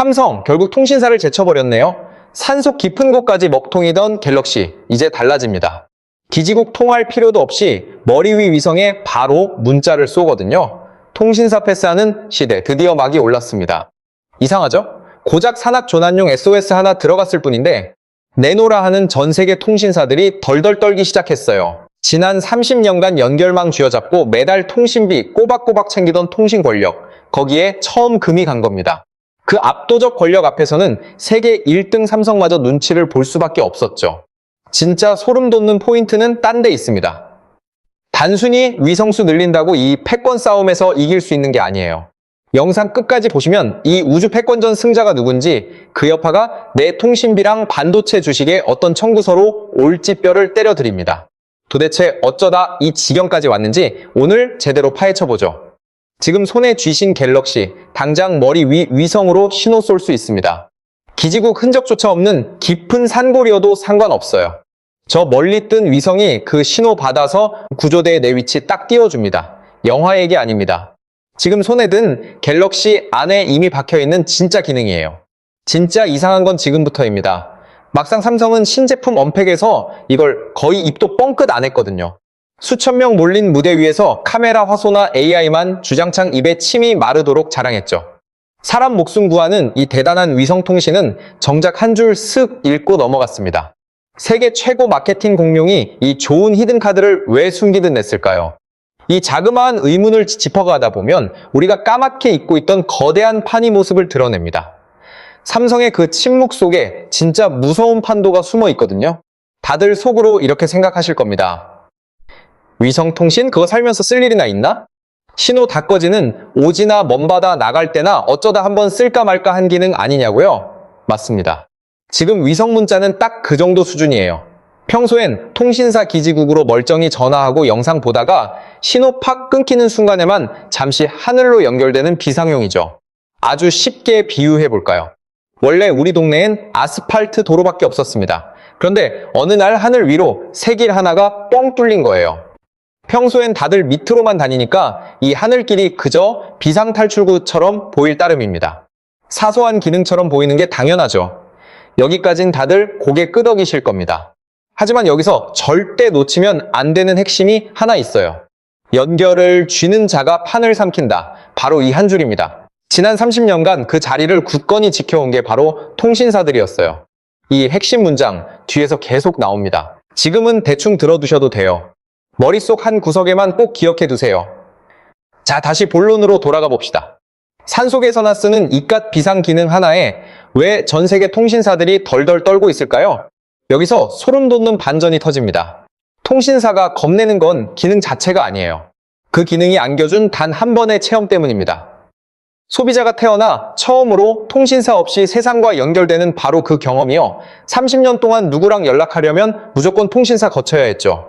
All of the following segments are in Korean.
삼성 결국 통신사를 제쳐버렸네요. 산속 깊은 곳까지 먹통이던 갤럭시 이제 달라집니다. 기지국 통화할 필요도 없이 머리 위 위성에 바로 문자를 쏘거든요. 통신사 패스하는 시대 드디어 막이 올랐습니다. 이상하죠? 고작 산악 조난용 SOS 하나 들어갔을 뿐인데 내노라 하는 전 세계 통신사들이 덜덜 떨기 시작했어요. 지난 30년간 연결망 쥐어잡고 매달 통신비 꼬박꼬박 챙기던 통신 권력, 거기에 처음 금이 간 겁니다. 그 압도적 권력 앞에서는 세계 1등 삼성마저 눈치를 볼 수밖에 없었죠. 진짜 소름 돋는 포인트는 딴 데 있습니다. 단순히 위성수 늘린다고 이 패권 싸움에서 이길 수 있는 게 아니에요. 영상 끝까지 보시면 이 우주 패권전 승자가 누군지, 그 여파가 내 통신비랑 반도체 주식에 어떤 청구서로 올지뼈를 때려드립니다. 도대체 어쩌다 이 지경까지 왔는지 오늘 제대로 파헤쳐보죠. 지금 손에 쥐신 갤럭시, 당장 머리 위 위성으로 신호 쏠 수 있습니다. 기지국 흔적조차 없는 깊은 산골이어도 상관없어요. 저 멀리 뜬 위성이 그 신호 받아서 구조대의 내 위치 딱 띄워줍니다. 영화 얘기 아닙니다. 지금 손에 든 갤럭시 안에 이미 박혀있는 진짜 기능이에요. 진짜 이상한 건 지금부터입니다. 막상 삼성은 신제품 언팩에서 이걸 거의 입도 뻥끗 안 했거든요. 수천 명 몰린 무대 위에서 카메라 화소나 AI만 주장창 입에 침이 마르도록 자랑했죠. 사람 목숨 구하는 이 대단한 위성통신은 정작 한 줄 쓱 읽고 넘어갔습니다. 세계 최고 마케팅 공룡이 이 좋은 히든카드를 왜 숨기듯 냈을까요? 이 자그마한 의문을 짚어가다 보면 우리가 까맣게 잊고 있던 거대한 판이 모습을 드러냅니다. 삼성의 그 침묵 속에 진짜 무서운 판도가 숨어 있거든요. 다들 속으로 이렇게 생각하실 겁니다. 위성통신 그거 살면서 쓸 일이나 있나? 신호 다 꺼지는 오지나 먼바다 나갈 때나 어쩌다 한번 쓸까 말까 한 기능 아니냐고요? 맞습니다. 지금 위성 문자는 딱 그 정도 수준이에요. 평소엔 통신사 기지국으로 멀쩡히 전화하고 영상 보다가 신호 팍 끊기는 순간에만 잠시 하늘로 연결되는 비상용이죠. 아주 쉽게 비유해볼까요? 원래 우리 동네엔 아스팔트 도로밖에 없었습니다. 그런데 어느 날 하늘 위로 새길 하나가 뻥 뚫린 거예요. 평소엔 다들 밑으로만 다니니까 이 하늘길이 그저 비상탈출구처럼 보일 따름입니다. 사소한 기능처럼 보이는 게 당연하죠. 여기까진 다들 고개 끄덕이실 겁니다. 하지만 여기서 절대 놓치면 안 되는 핵심이 하나 있어요. 연결을 쥐는 자가 판을 삼킨다. 바로 이 한 줄입니다. 지난 30년간 그 자리를 굳건히 지켜온 게 바로 통신사들이었어요. 이 핵심 문장 뒤에서 계속 나옵니다. 지금은 대충 들어두셔도 돼요. 머릿속 한 구석에만 꼭 기억해 두세요. 자, 다시 본론으로 돌아가 봅시다. 산속에서나 쓰는 이깟 비상 기능 하나에 왜 전 세계 통신사들이 덜덜 떨고 있을까요? 여기서 소름 돋는 반전이 터집니다. 통신사가 겁내는 건 기능 자체가 아니에요. 그 기능이 안겨준 단 한 번의 체험 때문입니다. 소비자가 태어나 처음으로 통신사 없이 세상과 연결되는 바로 그 경험이요. 30년 동안 누구랑 연락하려면 무조건 통신사 거쳐야 했죠.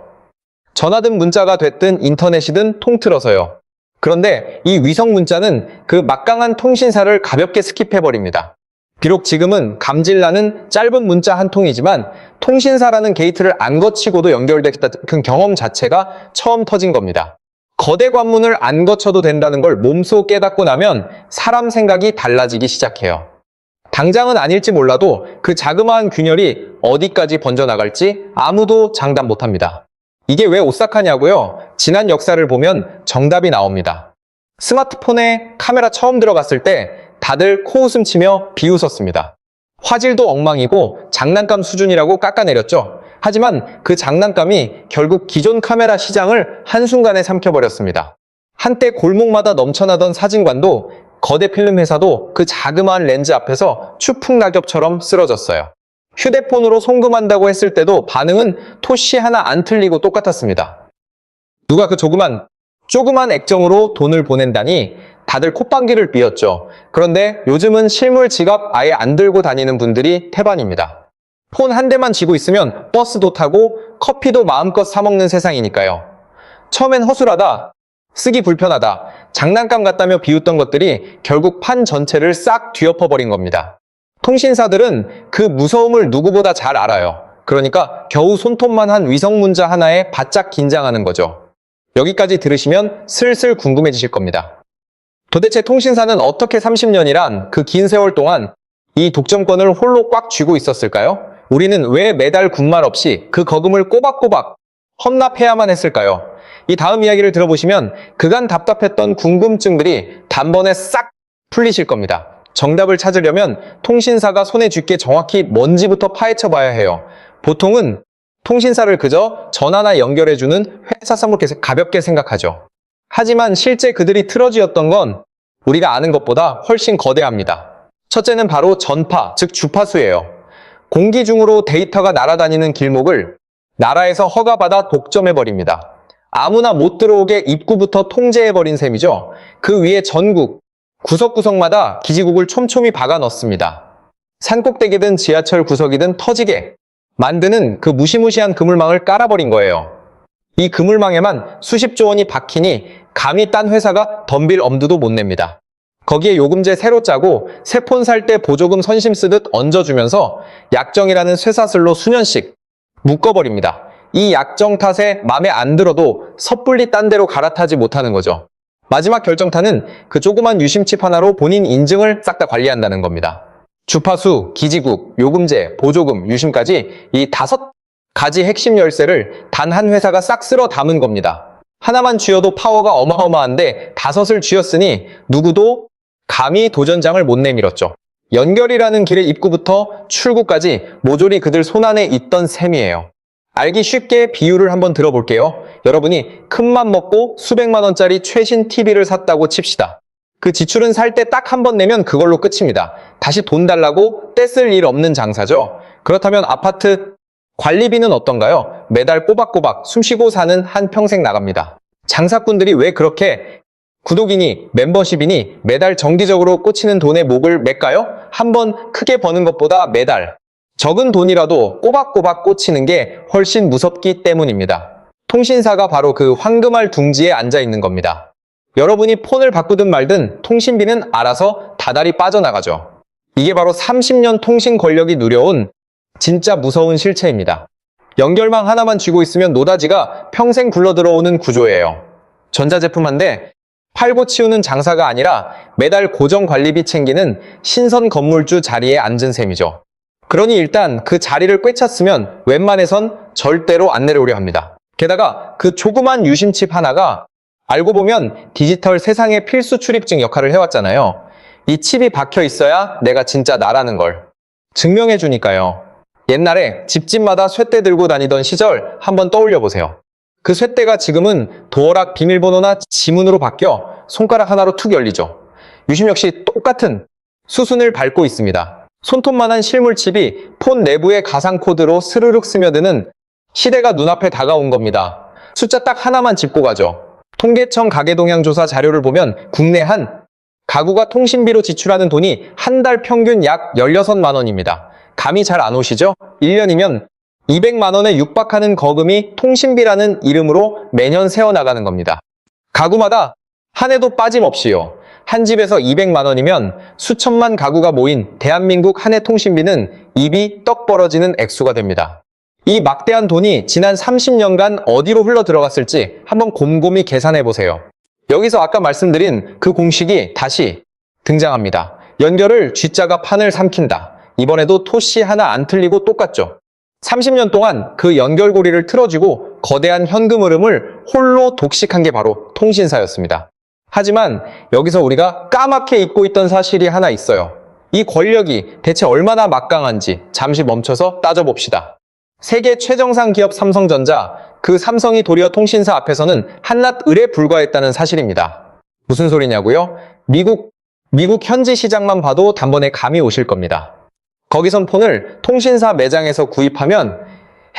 전화든 문자가 됐든 인터넷이든 통틀어서요. 그런데 이 위성 문자는 그 막강한 통신사를 가볍게 스킵해버립니다. 비록 지금은 감질나는 짧은 문자 한 통이지만 통신사라는 게이트를 안 거치고도 연결됐다는 경험 자체가 처음 터진 겁니다. 거대 관문을 안 거쳐도 된다는 걸 몸소 깨닫고 나면 사람 생각이 달라지기 시작해요. 당장은 아닐지 몰라도 그 자그마한 균열이 어디까지 번져나갈지 아무도 장담 못합니다. 이게 왜 오싹하냐고요? 지난 역사를 보면 정답이 나옵니다. 스마트폰에 카메라 처음 들어갔을 때 다들 코웃음 치며 비웃었습니다. 화질도 엉망이고 장난감 수준이라고 깎아내렸죠. 하지만 그 장난감이 결국 기존 카메라 시장을 한순간에 삼켜버렸습니다. 한때 골목마다 넘쳐나던 사진관도 거대 필름 회사도 그 자그마한 렌즈 앞에서 추풍낙엽처럼 쓰러졌어요. 휴대폰으로 송금한다고 했을 때도 반응은 토시 하나 안 틀리고 똑같았습니다. 누가 그 조그만 액정으로 돈을 보낸다니 다들 콧방귀를 삐었죠. 그런데 요즘은 실물 지갑 아예 안 들고 다니는 분들이 태반입니다. 폰 한 대만 쥐고 있으면 버스도 타고 커피도 마음껏 사 먹는 세상이니까요. 처음엔 허술하다, 쓰기 불편하다, 장난감 같다며 비웃던 것들이 결국 판 전체를 싹 뒤엎어버린 겁니다. 통신사들은 그 무서움을 누구보다 잘 알아요. 그러니까 겨우 손톱만 한 위성 문자 하나에 바짝 긴장하는 거죠. 여기까지 들으시면 슬슬 궁금해지실 겁니다. 도대체 통신사는 어떻게 30년이란 그 긴 세월 동안 이 독점권을 홀로 꽉 쥐고 있었을까요? 우리는 왜 매달 군말 없이 그 거금을 꼬박꼬박 헌납해야만 했을까요? 이 다음 이야기를 들어보시면 그간 답답했던 궁금증들이 단번에 싹 풀리실 겁니다. 정답을 찾으려면 통신사가 손에 쥘게 정확히 뭔지부터 파헤쳐 봐야 해요. 보통은 통신사를 그저 전화나 연결해주는 회사사로 가볍게 생각하죠. 하지만 실제 그들이 틀어쥐었던 건 우리가 아는 것보다 훨씬 거대합니다. 첫째는 바로 전파, 즉 주파수예요. 공기 중으로 데이터가 날아다니는 길목을 나라에서 허가받아 독점해버립니다. 아무나 못 들어오게 입구부터 통제해버린 셈이죠. 그 위에 전국, 구석구석마다 기지국을 촘촘히 박아 넣습니다. 산꼭대기든 지하철 구석이든 터지게 만드는 그 무시무시한 그물망을 깔아버린 거예요. 이 그물망에만 수십조 원이 박히니 감히 딴 회사가 덤빌 엄두도 못 냅니다. 거기에 요금제 새로 짜고 새 폰 살 때 보조금 선심 쓰듯 얹어주면서 약정이라는 쇠사슬로 수년씩 묶어버립니다. 이 약정 탓에 맘에 안 들어도 섣불리 딴 데로 갈아타지 못하는 거죠. 마지막 결정타는 그 조그만 유심칩 하나로 본인 인증을 싹 다 관리한다는 겁니다. 주파수, 기지국, 요금제, 보조금, 유심까지 이 5가지 핵심 열쇠를 단 한 회사가 싹 쓸어 담은 겁니다. 하나만 쥐어도 파워가 어마어마한데 5을 쥐었으니 누구도 감히 도전장을 못 내밀었죠. 연결이라는 길의 입구부터 출구까지 모조리 그들 손안에 있던 셈이에요. 알기 쉽게 비유를 한번 들어볼게요. 여러분이 큰맘 먹고 수백만 원짜리 최신 TV를 샀다고 칩시다. 그 지출은 살 때 딱 한 번 내면 그걸로 끝입니다. 다시 돈 달라고 떼쓸 일 없는 장사죠. 그렇다면 아파트 관리비는 어떤가요? 매달 꼬박꼬박 숨쉬고 사는 한평생 나갑니다. 장사꾼들이 왜 그렇게 구독이니 멤버십이니 매달 정기적으로 꽂히는 돈에 목을 맬까요? 한번 크게 버는 것보다 매달 적은 돈이라도 꼬박꼬박 꽂히는 게 훨씬 무섭기 때문입니다. 통신사가 바로 그 황금알 둥지에 앉아 있는 겁니다. 여러분이 폰을 바꾸든 말든 통신비는 알아서 다달이 빠져나가죠. 이게 바로 30년 통신 권력이 누려온 진짜 무서운 실체입니다. 연결망 하나만 쥐고 있으면 노다지가 평생 굴러들어오는 구조예요. 전자제품 한대 팔고 치우는 장사가 아니라 매달 고정 관리비 챙기는 신선 건물주 자리에 앉은 셈이죠. 그러니 일단 그 자리를 꿰찼으면 웬만해선 절대로 안 내려오려 합니다. 게다가 그 조그만 유심칩 하나가 알고 보면 디지털 세상의 필수 출입증 역할을 해왔잖아요. 이 칩이 박혀 있어야 내가 진짜 나라는 걸 증명해 주니까요. 옛날에 집집마다 쇳대 들고 다니던 시절 한번 떠올려 보세요. 그 쇳대가 지금은 도어락 비밀번호나 지문으로 바뀌어 손가락 하나로 툭 열리죠. 유심 역시 똑같은 수순을 밟고 있습니다. 손톱만한 실물칩이 폰 내부의 가상 코드로 스르륵 스며드는 시대가 눈앞에 다가온 겁니다. 숫자 딱 하나만 짚고 가죠. 통계청 가계동향조사 자료를 보면 국내 한 가구가 통신비로 지출하는 돈이 한 달 평균 약 16만 원입니다. 감이 잘 안 오시죠? 1년이면 200만 원에 육박하는 거금이 통신비라는 이름으로 매년 새어나가는 겁니다. 가구마다 한 해도 빠짐없이요. 한 집에서 200만 원이면 수천만 가구가 모인 대한민국 한 해 통신비는 입이 떡 벌어지는 액수가 됩니다. 이 막대한 돈이 지난 30년간 어디로 흘러 들어갔을지 한번 곰곰이 계산해 보세요. 여기서 아까 말씀드린 그 공식이 다시 등장합니다. 연결을 쥐자가 판을 삼킨다. 이번에도 토씨 하나 안 틀리고 똑같죠. 30년 동안 그 연결고리를 틀어쥐고 거대한 현금 흐름을 홀로 독식한 게 바로 통신사였습니다. 하지만 여기서 우리가 까맣게 잊고 있던 사실이 하나 있어요. 이 권력이 대체 얼마나 막강한지 잠시 멈춰서 따져봅시다. 세계 최정상 기업 삼성전자, 그 삼성이 도리어 통신사 앞에서는 한낱 을에 불과했다는 사실입니다. 무슨 소리냐고요? 미국 현지 시장만 봐도 단번에 감이 오실 겁니다. 거기선 폰을 통신사 매장에서 구입하면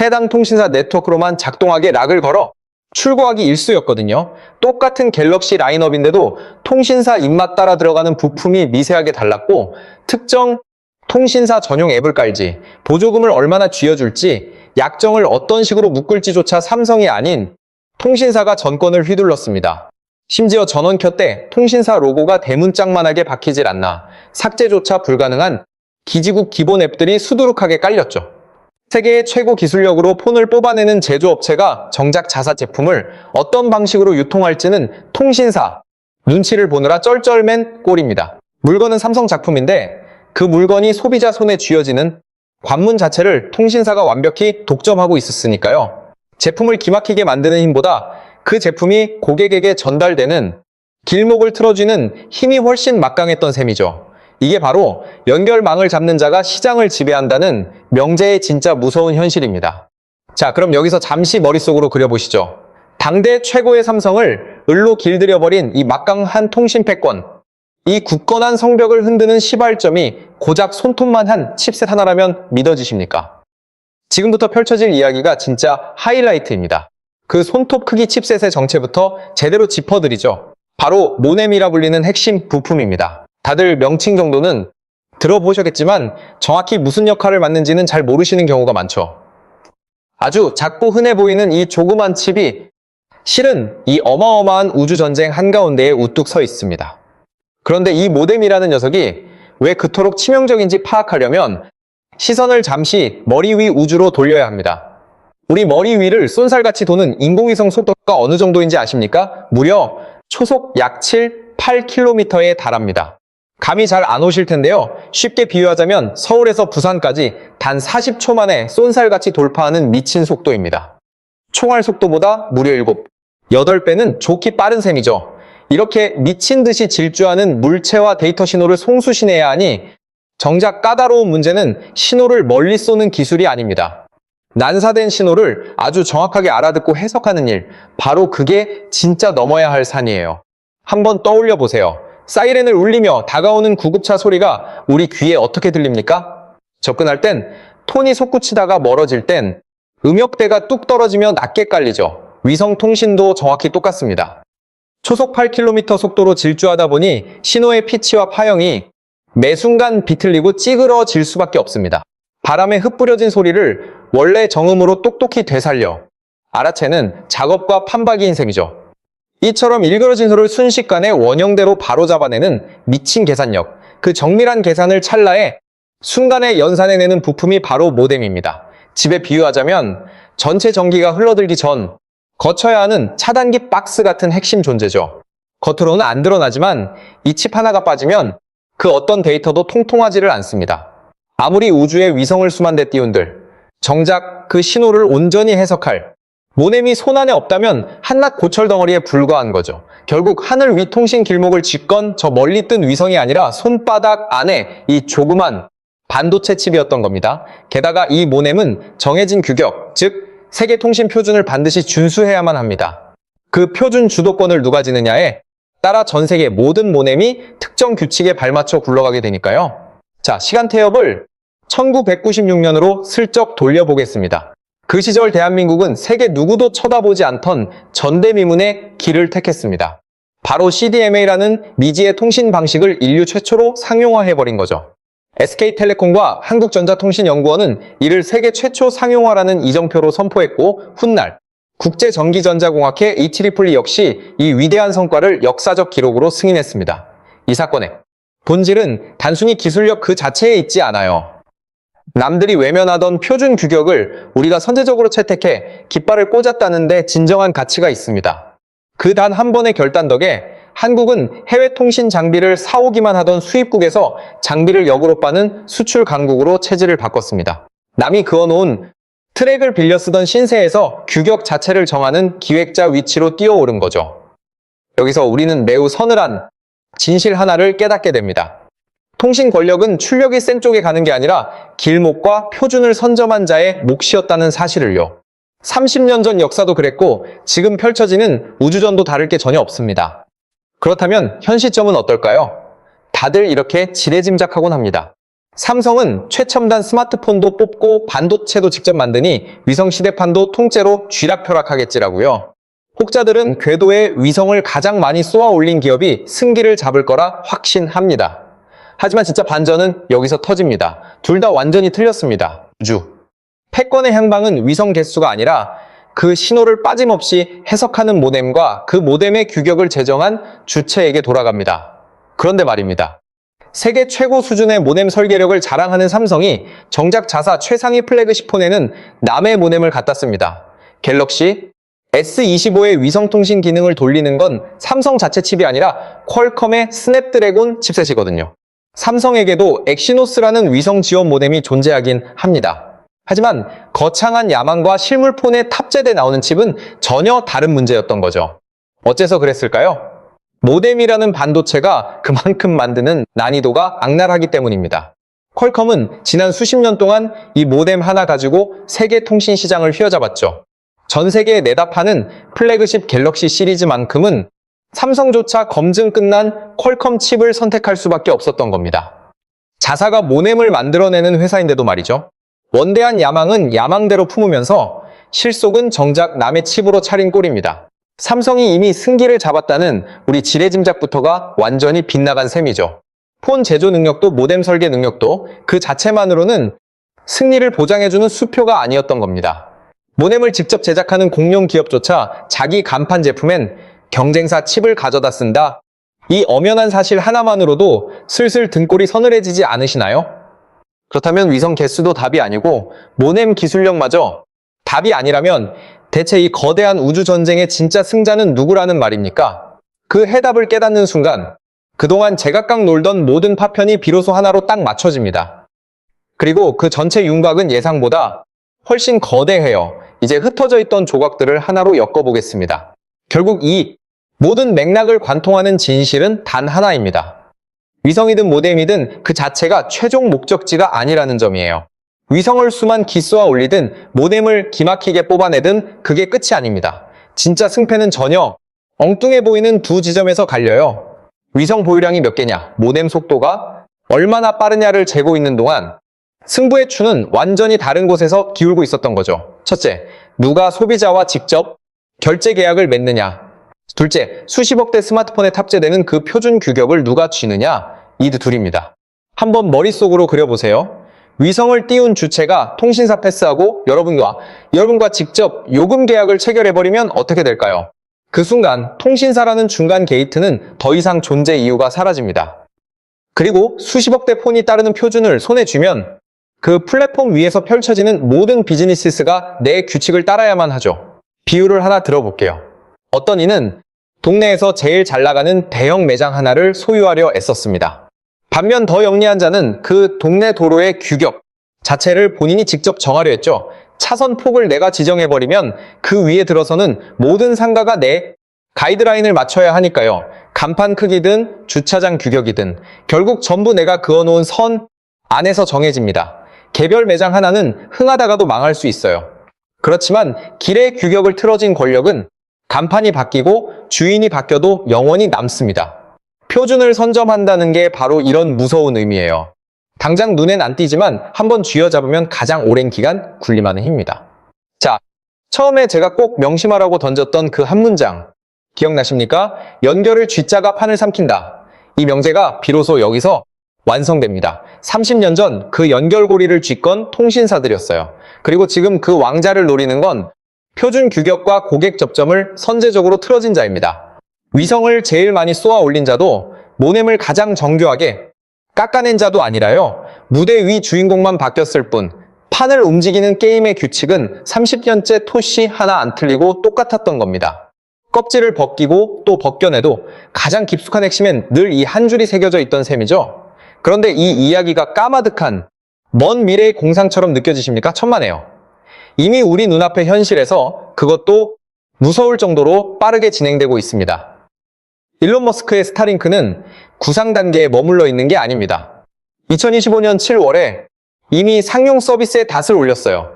해당 통신사 네트워크로만 작동하게 락을 걸어 출고하기 일쑤였거든요. 똑같은 갤럭시 라인업인데도 통신사 입맛 따라 들어가는 부품이 미세하게 달랐고 특정 통신사 전용 앱을 깔지 보조금을 얼마나 쥐어줄지 약정을 어떤 식으로 묶을지조차 삼성이 아닌 통신사가 전권을 휘둘렀습니다. 심지어 전원켜 때 통신사 로고가 대문짝만하게 박히질 않나 삭제조차 불가능한 기지국 기본 앱들이 수두룩하게 깔렸죠. 세계의 최고 기술력으로 폰을 뽑아내는 제조업체가 정작 자사 제품을 어떤 방식으로 유통할지는 통신사 눈치를 보느라 쩔쩔맨 꼴입니다. 물건은 삼성 작품인데 그 물건이 소비자 손에 쥐어지는 관문 자체를 통신사가 완벽히 독점하고 있었으니까요. 제품을 기막히게 만드는 힘보다 그 제품이 고객에게 전달되는 길목을 틀어주는 힘이 훨씬 막강했던 셈이죠. 이게 바로 연결망을 잡는 자가 시장을 지배한다는 명제의 진짜 무서운 현실입니다. 자, 그럼 여기서 잠시 머릿속으로 그려보시죠. 당대 최고의 삼성을 을로 길들여버린 이 막강한 통신 패권, 이 굳건한 성벽을 흔드는 시발점이 고작 손톱만 한 칩셋 하나라면 믿어지십니까? 지금부터 펼쳐질 이야기가 진짜 하이라이트입니다. 그 손톱 크기 칩셋의 정체부터 제대로 짚어드리죠. 바로 모뎀이라 불리는 핵심 부품입니다. 다들 명칭 정도는 들어보셨겠지만 정확히 무슨 역할을 맡는지는 잘 모르시는 경우가 많죠. 아주 작고 흔해 보이는 이 조그만 칩이 실은 이 어마어마한 우주전쟁 한가운데에 우뚝 서 있습니다. 그런데 이 모뎀이라는 녀석이 왜 그토록 치명적인지 파악하려면 시선을 잠시 머리 위 우주로 돌려야 합니다. 우리 머리 위를 쏜살같이 도는 인공위성 속도가 어느 정도인지 아십니까? 무려 초속 약 7, 8km에 달합니다. 감이 잘 안 오실 텐데요. 쉽게 비유하자면 서울에서 부산까지 단 40초 만에 쏜살같이 돌파하는 미친 속도입니다. 총알 속도보다 무려 8배는 좋기 빠른 셈이죠. 이렇게 미친 듯이 질주하는 물체와 데이터 신호를 송수신해야 하니 정작 까다로운 문제는 신호를 멀리 쏘는 기술이 아닙니다. 난사된 신호를 아주 정확하게 알아듣고 해석하는 일, 바로 그게 진짜 넘어야 할 산이에요. 한번 떠올려 보세요. 사이렌을 울리며 다가오는 구급차 소리가 우리 귀에 어떻게 들립니까? 접근할 땐 톤이 솟구치다가 멀어질 땐 음역대가 뚝 떨어지며 낮게 깔리죠. 위성통신도 정확히 똑같습니다. 초속 8km 속도로 질주하다 보니 신호의 피치와 파형이 매 순간 비틀리고 찌그러질 수밖에 없습니다. 바람에 흩뿌려진 소리를 원래 정음으로 똑똑히 되살려 알아채는 작업과 판박이인 셈이죠. 이처럼 일그러진 소를 순식간에 원형대로 바로 잡아내는 미친 계산력, 그 정밀한 계산을 찰나에 순간에 연산해내는 부품이 바로 모뎀입니다. 집에 비유하자면 전체 전기가 흘러들기 전 거쳐야 하는 차단기 박스 같은 핵심 존재죠. 겉으로는 안 드러나지만 이 칩 하나가 빠지면 그 어떤 데이터도 통통하지를 않습니다. 아무리 우주에 위성을 수만 대 띄운들 정작 그 신호를 온전히 해석할 모뎀이 손안에 없다면 한낱 고철 덩어리에 불과한 거죠. 결국 하늘 위 통신 길목을 짓건 저 멀리 뜬 위성이 아니라 손바닥 안에 이 조그만 반도체 칩이었던 겁니다. 게다가 이 모뎀은 정해진 규격, 즉 세계 통신 표준을 반드시 준수해야만 합니다. 그 표준 주도권을 누가 지느냐에 따라 전 세계 모든 모뎀이 특정 규칙에 발맞춰 굴러가게 되니까요. 자, 시간 태엽을 1996년으로 슬쩍 돌려보겠습니다. 그 시절 대한민국은 세계 누구도 쳐다보지 않던 전대미문의 길을 택했습니다. 바로 CDMA라는 미지의 통신 방식을 인류 최초로 상용화해버린 거죠. SK텔레콤과 한국전자통신연구원은 이를 세계 최초 상용화라는 이정표로 선포했고 훗날 국제전기전자공학회 EEE 역시 이 위대한 성과를 역사적 기록으로 승인했습니다. 이 사건의 본질은 단순히 기술력 그 자체에 있지 않아요. 남들이 외면하던 표준 규격을 우리가 선제적으로 채택해 깃발을 꽂았다는 데 진정한 가치가 있습니다. 그 단 한 번의 결단 덕에 한국은 해외 통신 장비를 사오기만 하던 수입국에서 장비를 역으로 빠는 수출 강국으로 체질을 바꿨습니다. 남이 그어놓은 트랙을 빌려 쓰던 신세에서 규격 자체를 정하는 기획자 위치로 뛰어오른 거죠. 여기서 우리는 매우 서늘한 진실 하나를 깨닫게 됩니다. 통신 권력은 출력이 센 쪽에 가는 게 아니라 길목과 표준을 선점한 자의 몫이었다는 사실을요. 30년 전 역사도 그랬고 지금 펼쳐지는 우주전도 다를 게 전혀 없습니다. 그렇다면 현 시점은 어떨까요? 다들 이렇게 지레짐작하곤 합니다. 삼성은 최첨단 스마트폰도 뽑고 반도체도 직접 만드니 위성 시대판도 통째로 쥐락펴락하겠지라고요. 혹자들은 궤도에 위성을 가장 많이 쏘아 올린 기업이 승기를 잡을 거라 확신합니다. 하지만 진짜 반전은 여기서 터집니다. 둘 다 완전히 틀렸습니다. 우주. 패권의 향방은 위성 개수가 아니라 그 신호를 빠짐없이 해석하는 모뎀과 그 모뎀의 규격을 제정한 주체에게 돌아갑니다. 그런데 말입니다. 세계 최고 수준의 모뎀 설계력을 자랑하는 삼성이 정작 자사 최상위 플래그십 폰에는 남의 모뎀을 갖다 씁니다. 갤럭시 S25의 위성통신 기능을 돌리는 건 삼성 자체 칩이 아니라 퀄컴의 스냅드래곤 칩셋이거든요. 삼성에게도 엑시노스라는 위성 지원 모뎀이 존재하긴 합니다. 하지만 거창한 야망과 실물폰에 탑재돼 나오는 칩은 전혀 다른 문제였던 거죠. 어째서 그랬을까요? 모뎀이라는 반도체가 그만큼 만드는 난이도가 악랄하기 때문입니다. 퀄컴은 지난 수십 년 동안 이 모뎀 하나 가지고 세계 통신 시장을 휘어잡았죠. 전 세계에 내다 파는 플래그십 갤럭시 시리즈만큼은 삼성조차 검증 끝난 퀄컴 칩을 선택할 수밖에 없었던 겁니다. 자사가 모뎀을 만들어내는 회사인데도 말이죠. 원대한 야망은 야망대로 품으면서 실속은 정작 남의 칩으로 차린 꼴입니다. 삼성이 이미 승기를 잡았다는 우리 지레짐작부터가 완전히 빗나간 셈이죠. 폰 제조 능력도 모뎀 설계 능력도 그 자체만으로는 승리를 보장해주는 수표가 아니었던 겁니다. 모뎀을 직접 제작하는 공룡 기업조차 자기 간판 제품엔 경쟁사 칩을 가져다 쓴다. 이 엄연한 사실 하나만으로도 슬슬 등골이 서늘해지지 않으시나요? 그렇다면 위성 개수도 답이 아니고 모뎀 기술력마저 답이 아니라면 대체 이 거대한 우주전쟁의 진짜 승자는 누구라는 말입니까? 그 해답을 깨닫는 순간 그동안 제각각 놀던 모든 파편이 비로소 하나로 딱 맞춰집니다. 그리고 그 전체 윤곽은 예상보다 훨씬 거대해요. 이제 흩어져 있던 조각들을 하나로 엮어보겠습니다. 결국 이 모든 맥락을 관통하는 진실은 단 하나입니다. 위성이든 모뎀이든 그 자체가 최종 목적지가 아니라는 점이에요. 위성을 수만 기쏘아 올리든 모뎀을 기막히게 뽑아내든 그게 끝이 아닙니다. 진짜 승패는 전혀 엉뚱해 보이는 두 지점에서 갈려요. 위성 보유량이 몇 개냐, 모뎀 속도가 얼마나 빠르냐를 재고 있는 동안 승부의 추는 완전히 다른 곳에서 기울고 있었던 거죠. 첫째, 누가 소비자와 직접 결제 계약을 맺느냐. 둘째, 수십억 대 스마트폰에 탑재되는 그 표준 규격을 누가 쥐느냐. 이 둘입니다. 한번 머릿속으로 그려보세요. 위성을 띄운 주체가 통신사 패스하고 여러분과 직접 요금 계약을 체결해버리면 어떻게 될까요? 그 순간 통신사라는 중간 게이트는 더 이상 존재 이유가 사라집니다. 그리고 수십억 대 폰이 따르는 표준을 손에 쥐면 그 플랫폼 위에서 펼쳐지는 모든 비즈니스가 내 규칙을 따라야만 하죠. 비유를 하나 들어볼게요. 어떤 이는 동네에서 제일 잘 나가는 대형 매장 하나를 소유하려 애썼습니다. 반면 더 영리한 자는 그 동네 도로의 규격 자체를 본인이 직접 정하려 했죠. 차선 폭을 내가 지정해버리면 그 위에 들어서는 모든 상가가 내 가이드라인을 맞춰야 하니까요. 간판 크기든 주차장 규격이든 결국 전부 내가 그어놓은 선 안에서 정해집니다. 개별 매장 하나는 흥하다가도 망할 수 있어요. 그렇지만 길의 규격을 틀어진 권력은 간판이 바뀌고 주인이 바뀌어도 영원히 남습니다. 표준을 선점한다는 게 바로 이런 무서운 의미예요. 당장 눈엔 안 띄지만 한번 쥐어잡으면 가장 오랜 기간 군림하는 힘입니다. 자, 처음에 제가 꼭 명심하라고 던졌던 그 한 문장 기억나십니까? 연결을 쥐자가 판을 삼킨다. 이 명제가 비로소 여기서 완성됩니다. 30년 전 그 연결고리를 쥐건 통신사들이었어요. 그리고 지금 그 왕자를 노리는 건 표준 규격과 고객 접점을 선제적으로 틀어진 자입니다. 위성을 제일 많이 쏘아 올린 자도 모뎀을 가장 정교하게 깎아낸 자도 아니라요. 무대 위 주인공만 바뀌었을 뿐 판을 움직이는 게임의 규칙은 30년째 토시 하나 안 틀리고 똑같았던 겁니다. 껍질을 벗기고 또 벗겨내도 가장 깊숙한 핵심엔 늘 이 한 줄이 새겨져 있던 셈이죠. 그런데 이 이야기가 까마득한 먼 미래의 공상처럼 느껴지십니까? 천만에요. 이미 우리 눈앞의 현실에서 그것도 무서울 정도로 빠르게 진행되고 있습니다. 일론 머스크의 스타링크는 구상 단계에 머물러 있는 게 아닙니다. 2025년 7월에 이미 상용 서비스에 닷을 올렸어요.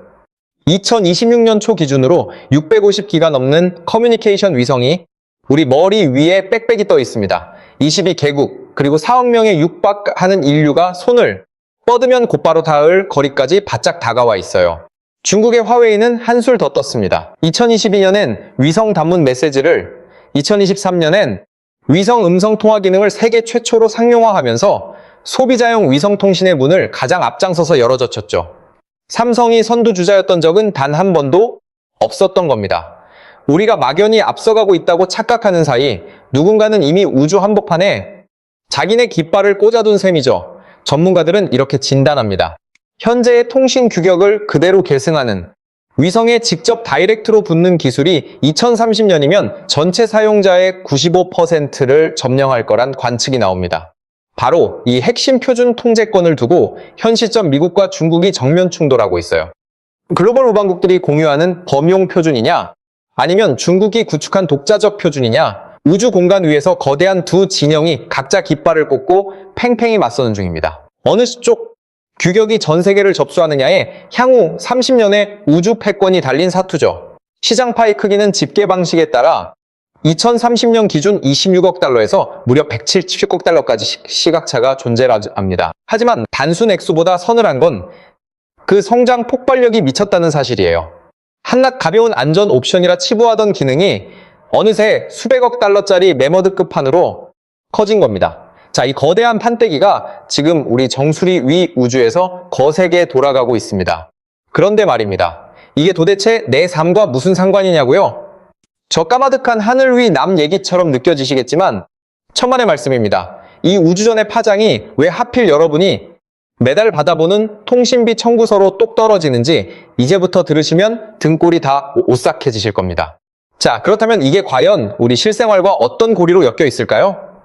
2026년 초 기준으로 650기가 넘는 커뮤니케이션 위성이 우리 머리 위에 빽빽이 떠 있습니다. 22개국 그리고 4억 명에 육박하는 인류가 손을 뻗으면 곧바로 닿을 거리까지 바짝 다가와 있어요. 중국의 화웨이는 한술 더 떴습니다. 2022년엔 위성 단문 메시지를, 2023년엔 위성 음성 통화 기능을 세계 최초로 상용화하면서 소비자용 위성 통신의 문을 가장 앞장서서 열어젖혔죠. 삼성이 선두주자였던 적은 단 한 번도 없었던 겁니다. 우리가 막연히 앞서가고 있다고 착각하는 사이 누군가는 이미 우주 한복판에 자기네 깃발을 꽂아둔 셈이죠. 전문가들은 이렇게 진단합니다. 현재의 통신 규격을 그대로 계승하는 위성에 직접 다이렉트로 붙는 기술이 2030년이면 전체 사용자의 95%를 점령할 거란 관측이 나옵니다. 바로 이 핵심 표준 통제권을 두고 현 시점 미국과 중국이 정면 충돌하고 있어요. 글로벌 우방국들이 공유하는 범용 표준이냐, 아니면 중국이 구축한 독자적 표준이냐, 우주 공간 위에서 거대한 두 진영이 각자 깃발을 꽂고 팽팽히 맞서는 중입니다. 어느 쪽 규격이 전 세계를 접수하느냐에 향후 30년의 우주 패권이 달린 사투죠. 시장 파이 크기는 집계 방식에 따라 2030년 기준 26억 달러에서 무려 170억 달러까지 시각차가 존재합니다. 하지만 단순 액수보다 서늘한 건 그 성장 폭발력이 미쳤다는 사실이에요. 한낱 가벼운 안전 옵션이라 치부하던 기능이 어느새 수백억 달러짜리 매머드급 판으로 커진 겁니다. 자, 이 거대한 판때기가 지금 우리 정수리 위 우주에서 거세게 돌아가고 있습니다. 그런데 말입니다. 이게 도대체 내 삶과 무슨 상관이냐고요? 저 까마득한 하늘 위 남 얘기처럼 느껴지시겠지만 천만의 말씀입니다. 이 우주전의 파장이 왜 하필 여러분이 매달 받아보는 통신비 청구서로 똑 떨어지는지 이제부터 들으시면 등골이 다 오싹해지실 겁니다. 자, 그렇다면 이게 과연 우리 실생활과 어떤 고리로 엮여 있을까요?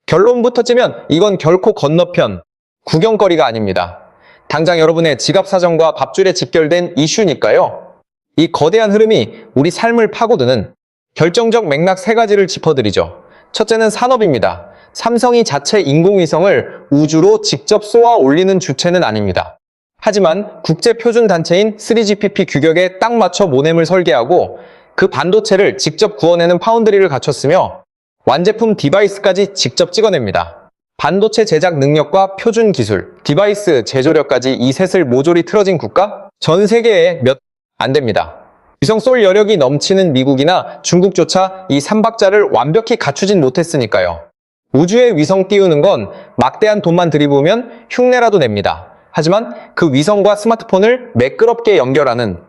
결론부터 찌면 이건 결코 건너편, 구경거리가 아닙니다. 당장 여러분의 지갑 사정과 밥줄에 직결된 이슈니까요. 이 거대한 흐름이 우리 삶을 파고드는 결정적 맥락 세 가지를 짚어드리죠. 첫째는 산업입니다. 삼성이 자체 인공위성을 우주로 직접 쏘아 올리는 주체는 아닙니다. 하지만 국제표준단체인 3GPP 규격에 딱 맞춰 모뎀을 설계하고 그 반도체를 직접 구워내는 파운드리를 갖췄으며 완제품 디바이스까지 직접 찍어냅니다. 반도체 제작 능력과 표준 기술, 디바이스 제조력까지 이 셋을 모조리 틀어진 국가? 전 세계에 몇 안 됩니다. 위성 쏠 여력이 넘치는 미국이나 중국조차 이 삼박자를 완벽히 갖추진 못했으니까요. 우주에 위성 띄우는 건 막대한 돈만 들이부으면 흉내라도 냅니다. 하지만 그 위성과 스마트폰을 매끄럽게 연결하는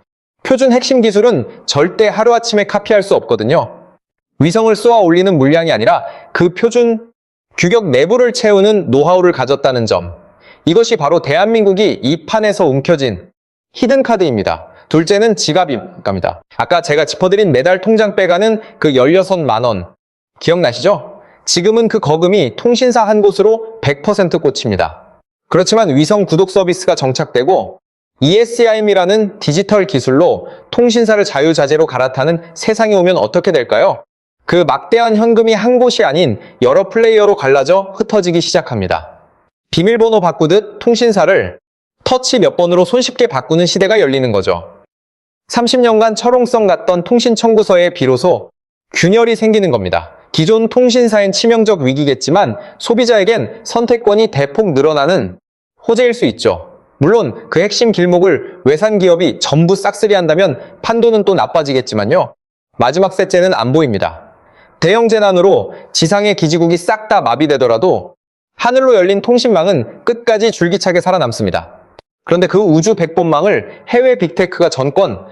표준 핵심 기술은 절대 하루아침에 카피할 수 없거든요. 위성을 쏘아 올리는 물량이 아니라 그 표준 규격 내부를 채우는 노하우를 가졌다는 점. 이것이 바로 대한민국이 이 판에서 움켜쥔 히든카드입니다. 둘째는 지갑입니다. 아까 제가 짚어드린 매달 통장 빼가는 그 16만 원. 기억나시죠? 지금은 그 거금이 통신사 한 곳으로 100% 꽂힙니다. 그렇지만 위성 구독 서비스가 정착되고 ESIM이라는 디지털 기술로 통신사를 자유자재로 갈아타는 세상이 오면 어떻게 될까요? 그 막대한 현금이 한 곳이 아닌 여러 플레이어로 갈라져 흩어지기 시작합니다. 비밀번호 바꾸듯 통신사를 터치 몇 번으로 손쉽게 바꾸는 시대가 열리는 거죠. 30년간 철옹성 같던 통신 청구서에 비로소 균열이 생기는 겁니다. 기존 통신사엔 치명적 위기겠지만 소비자에겐 선택권이 대폭 늘어나는 호재일 수 있죠. 물론 그 핵심 길목을 외산 기업이 전부 싹쓸이한다면 판도는 또 나빠지겠지만요. 마지막 셋째는 안보입니다. 대형 재난으로 지상의 기지국이 싹 다 마비되더라도 하늘로 열린 통신망은 끝까지 줄기차게 살아남습니다. 그런데 그 우주 백번망을 해외 빅테크가 전권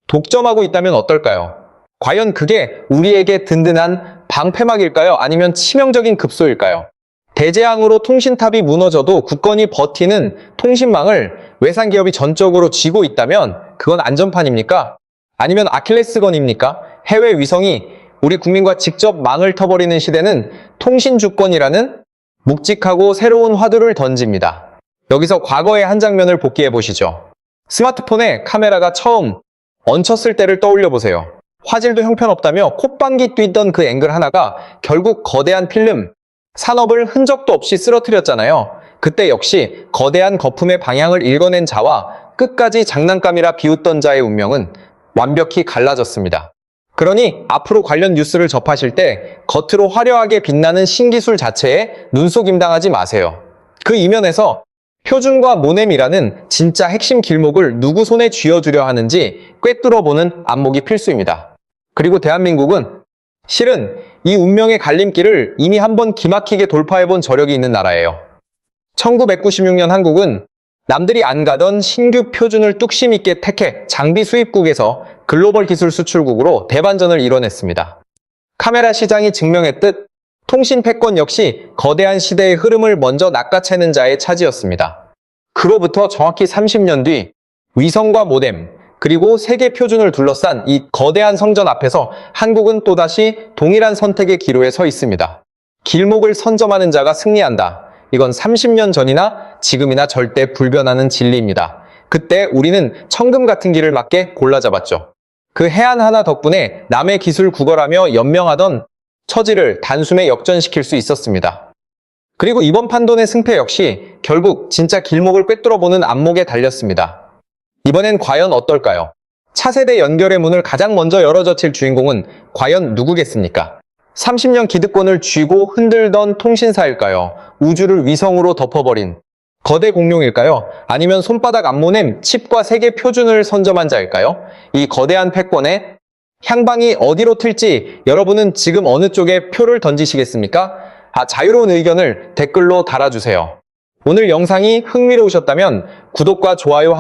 독점하고 있다면 어떨까요? 과연 그게 우리에게 든든한 방패막일까요? 아니면 치명적인 급소일까요? 대재앙으로 통신탑이 무너져도 굳건히 버티는 통신망을 외산 기업이 전적으로 쥐고 있다면 그건 안전판입니까? 아니면 아킬레스건입니까? 해외 위성이 우리 국민과 직접 망을 터버리는 시대는 통신주권이라는 묵직하고 새로운 화두를 던집니다. 여기서 과거의 한 장면을 복기해 보시죠. 스마트폰에 카메라가 처음 얹혔을 때를 떠올려 보세요. 화질도 형편없다며 콧방귀 뛰던 그 앵글 하나가 결국 거대한 필름, 산업을 흔적도 없이 쓰러뜨렸잖아요. 그때 역시 거대한 거품의 방향을 읽어낸 자와 끝까지 장난감이라 비웃던 자의 운명은 완벽히 갈라졌습니다. 그러니 앞으로 관련 뉴스를 접하실 때 겉으로 화려하게 빛나는 신기술 자체에 눈속임당하지 마세요. 그 이면에서 표준과 모뎀이라는 진짜 핵심 길목을 누구 손에 쥐어주려 하는지 꿰뚫어보는 안목이 필수입니다. 그리고 대한민국은 실은 이 운명의 갈림길을 이미 한번 기막히게 돌파해본 저력이 있는 나라예요. 1996년 한국은 남들이 안 가던 신규 표준을 뚝심 있게 택해 장비 수입국에서 글로벌 기술 수출국으로 대반전을 이뤄냈습니다. 카메라 시장이 증명했듯 통신 패권 역시 거대한 시대의 흐름을 먼저 낚아채는 자의 차지였습니다. 그로부터 정확히 30년 뒤 위성과 모뎀, 그리고 세계 표준을 둘러싼 이 거대한 성전 앞에서 한국은 또다시 동일한 선택의 기로에 서 있습니다. 길목을 선점하는 자가 승리한다. 이건 30년 전이나 지금이나 절대 불변하는 진리입니다. 그때 우리는 천금 같은 길을 맞게 골라잡았죠. 그 해안 하나 덕분에 남의 기술 구걸하며 연명하던 처지를 단숨에 역전시킬 수 있었습니다. 그리고 이번 판돈의 승패 역시 결국 진짜 길목을 꿰뚫어보는 안목에 달렸습니다. 이번엔 과연 어떨까요? 차세대 연결의 문을 가장 먼저 열어젖힐 주인공은 과연 누구겠습니까? 30년 기득권을 쥐고 흔들던 통신사일까요? 우주를 위성으로 덮어버린 거대 공룡일까요? 아니면 손바닥 안무냄 칩과 세계 표준을 선점한 자일까요? 이 거대한 패권에 향방이 어디로 튈지 여러분은 지금 어느 쪽에 표를 던지시겠습니까? 자유로운 의견을 댓글로 달아주세요. 오늘 영상이 흥미로우셨다면 구독과 좋아요